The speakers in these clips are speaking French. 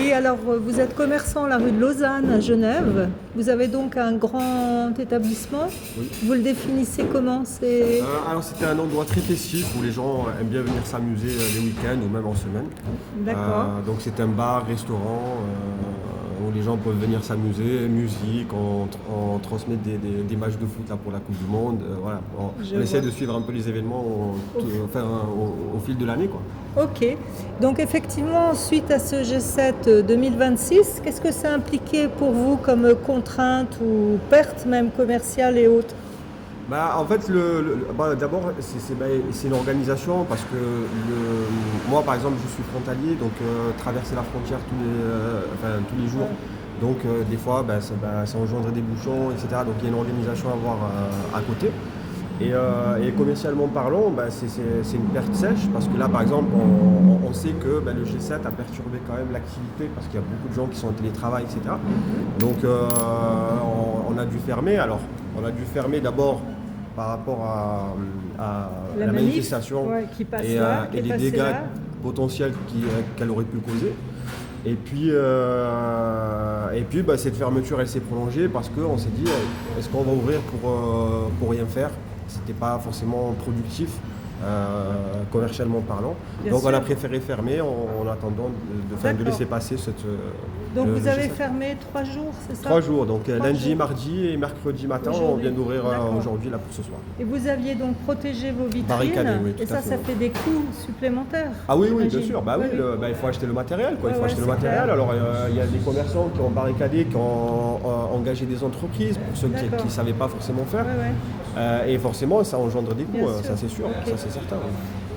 Oui, alors vous êtes commerçant à la rue de Lausanne, à Genève. Vous avez donc un grand établissement. Oui. Vous le définissez comment? C'est... Alors c'était un endroit très festif où les gens aiment bien venir s'amuser les week-ends ou même en semaine. D'accord. Donc c'est un bar, restaurant où les gens peuvent venir s'amuser, musique, on transmet des matchs de foot là, pour la Coupe du Monde. Voilà. On essaie de suivre un peu les événements au fil de l'année, quoi. Ok. Donc effectivement, suite à ce G7 2026, qu'est-ce que ça a impliqué pour vous comme contraintes ou pertes même commerciales et autres? En fait, d'abord, c'est l'organisation parce que moi, par exemple, je suis frontalier, donc traverser la frontière tous les jours. Donc, des fois, ça engendre des bouchons, etc. Donc, il y a une organisation à avoir à côté. Et commercialement parlant, c'est une perte sèche parce que là, par exemple, on sait que le G7 a perturbé quand même l'activité parce qu'il y a beaucoup de gens qui sont en télétravail, etc. Donc, on a dû fermer. Alors, on a dû fermer d'abord par rapport à la manifestation qui passe là, et les dégâts potentiels qu'elle aurait pu causer. Et puis cette fermeture, elle s'est prolongée parce qu'on s'est dit, est-ce qu'on va ouvrir pour rien faire? C'était pas forcément productif, commercialement parlant. Donc on a préféré fermer en attendant de laisser passer cette... Donc vous avez fermé 3 jours, c'est ça? 3 jours, donc lundi, mardi et mercredi matin, on vient d'ouvrir aujourd'hui là pour ce soir. Et vous aviez donc protégé vos vitrines, barricadé, oui, tout et ça fait des coûts supplémentaires? Ah oui, bien sûr, il faut acheter le matériel, quoi. Il faut acheter le matériel. Clair. Alors il y a des commerçants qui ont barricadé, qui ont engagé des entreprises, pour ceux qui ne savaient pas forcément faire. Et forcément, ça engendre des coûts, ça c'est sûr, ça c'est certain.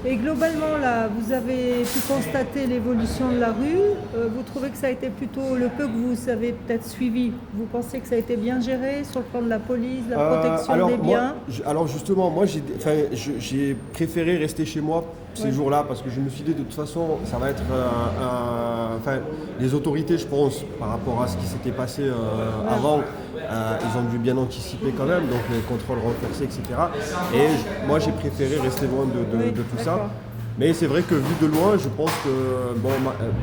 Et globalement, là, vous avez pu constater l'évolution de la rue. Vous trouvez que ça a été plutôt le peu que vous avez peut-être suivi? Vous pensez que ça a été bien géré sur le plan de la police, la protection des biens? Alors justement, moi j'ai préféré rester chez moi ces jours-là parce que je me suis dit de toute façon, ça va être les autorités, je pense, par rapport à ce qui s'était passé avant, ils ont dû bien anticiper quand même, donc les contrôles renforcés, etc. Et moi j'ai préféré rester loin de tout ça. Mais c'est vrai que vu de loin, je pense que,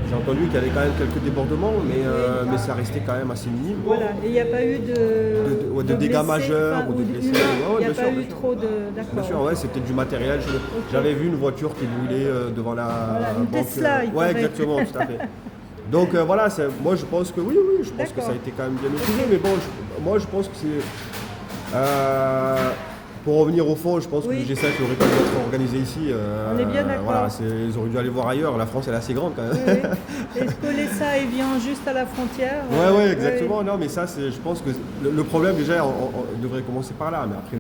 j'ai entendu qu'il y avait quand même quelques débordements, mais ça restait quand même assez minime. Voilà, et il n'y a pas eu de dégâts majeurs ou de blessés. Il n'y a pas eu trop de... D'accord. Bien sûr, c'était du matériel. J'avais vu une voiture qui brûlait devant la une banque. Tesla, Exactement, tout à fait. Donc moi je pense que oui, je pense que ça a été quand même bien maîtrisé, mais bon, moi je pense que c'est... Pour revenir au fond, je pense que le G7 aurait pas dû être organisé ici. On est bien d'accord. Ils auraient dû aller voir ailleurs. La France, elle est assez grande quand même. Oui. Est-ce que l'ESA est bien juste à la frontière? Oui, exactement. Non, mais ça, je pense que le problème, déjà, on devrait commencer par là. Mais après...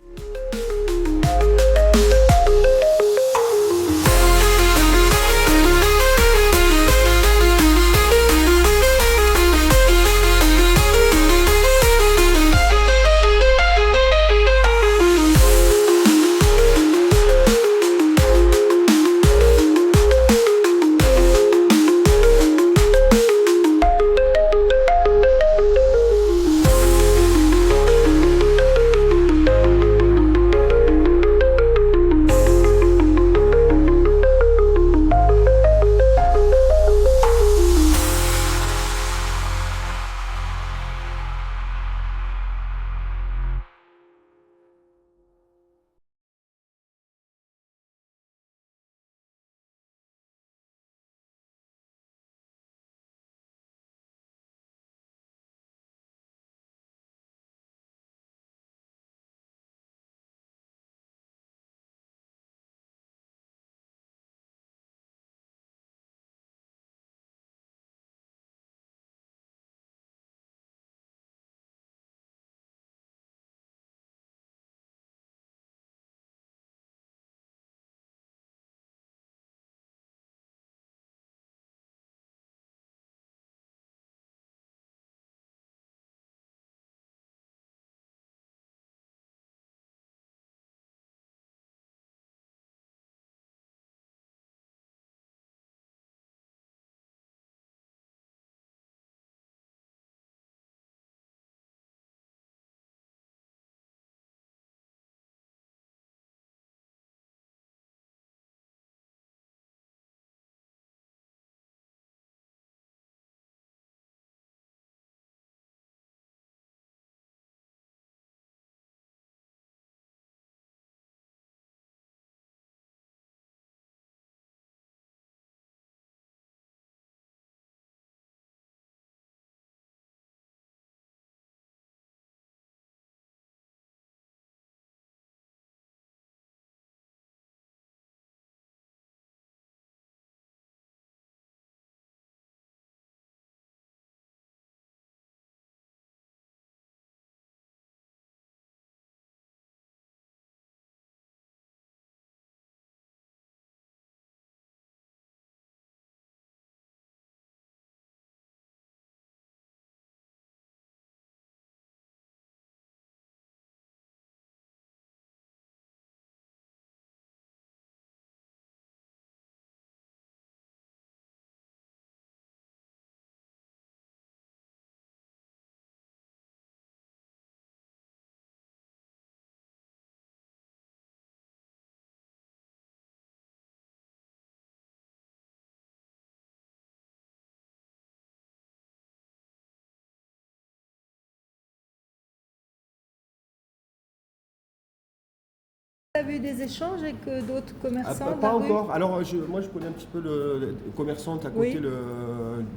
avez eu des échanges avec d'autres commerçants de Pas la rue? encore. Alors, moi, je connais un petit peu le commerçante à côté, Oui. le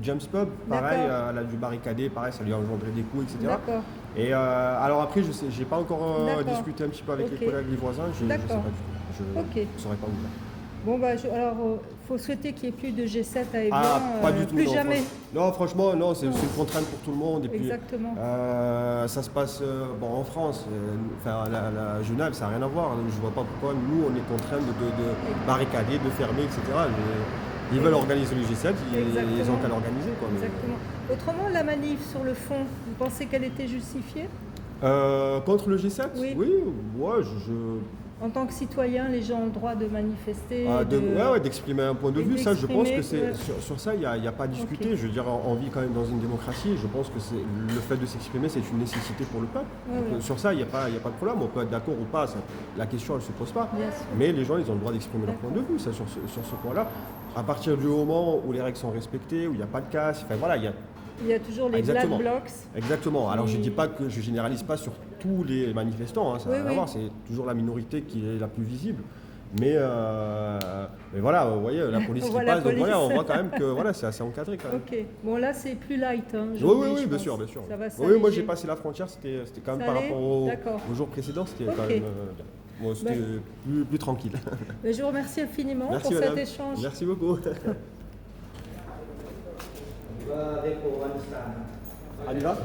James Pub. Pareil, D'accord. elle a dû barricader, pareil, ça lui a engendré des coûts, etc. D'accord. Et alors après, je sais, j'ai pas encore D'accord. discuté un petit peu avec Ok. les collègues, les voisins. Je sais pas du D'accord. tout. Je Ok. ne saurais pas vous dire. Bon, bah, alors, faut souhaiter qu'il n'y ait plus de G7 à Evian, Pas du tout. plus Non, jamais. Non, franchement, non, c'est une contrainte pour tout le monde. Et puis, Exactement. ça se passe en France. La Genève, ça n'a rien à voir. Je ne vois pas pourquoi nous, on est contraints de barricader, de fermer, etc. Ils veulent organiser le G7, ils Exactement. ont qu'à l'organiser, quoi. Exactement. Autrement, la manif sur le fond, vous pensez qu'elle était justifiée? Contre le G7? Oui. Ouais, En tant que citoyen, les gens ont le droit de manifester. d'exprimer un point de Et vue, ça je pense que d'exprimer, sur ça il n'y a pas à discuter. Ok. Je veux dire, on vit quand même dans une démocratie, je pense que le fait de s'exprimer c'est une nécessité pour le peuple. Ouais, ouais. Sur ça il n'y a pas de problème, on peut être d'accord ou pas, la question elle ne se pose pas. Bien sûr. Mais les gens ils ont le droit d'exprimer leur point de vue, ça, sur ce point-là. À partir du moment où les règles sont respectées, où il n'y a pas de casse, enfin voilà, il y a. Il y a toujours les Exactement. black blocs. Exactement. Alors je Et- dis pas que je généralise pas sur tous les manifestants, hein, ça n'a Oui, rien à oui. voir, c'est toujours la minorité qui est la plus visible. Mais voilà, vous voyez, la police On qui voit la passe, donc voilà, police. on voit quand même que voilà, c'est assez encadré quand même. Ok. Bon, là, c'est plus light. Hein, Oui, aujourd'hui, je bien pense. sûr, bien sûr. Ça va Oui, s'alléger. moi j'ai passé la frontière, c'était quand même Ça par allait rapport D'accord. au jour précédent, c'était quand Ok. même bien. Bon, c'était plus tranquille. Mais je vous remercie infiniment Merci pour madame. cet échange. Merci beaucoup. On y va?